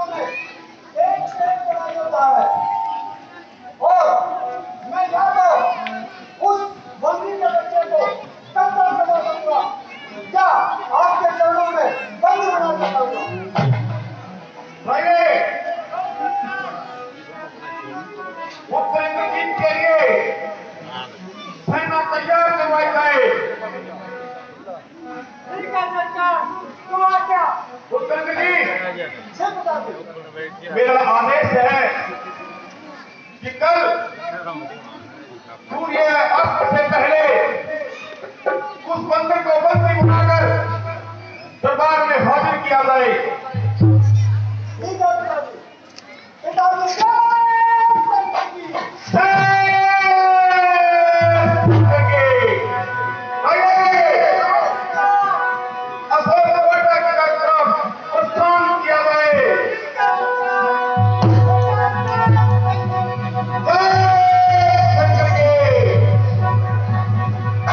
में एक से एक बड़ा योद्धा है और मैं या तो उस बंदी के बच्चे को कत्ल करवा दूंगा या आपके चरणों में बंदी बना सकूंगा। उत्तराखंड के लिए सेना तैयार करवाई जाए। ठीक है सरकार, तो आ क्या उत्तराखंड जी, से बता दो। मेरा आदेश है कि कल सूर्य अस्त से पहले उस बंदी को बंदी बनाकर दरबार में हाजिर किया जाए।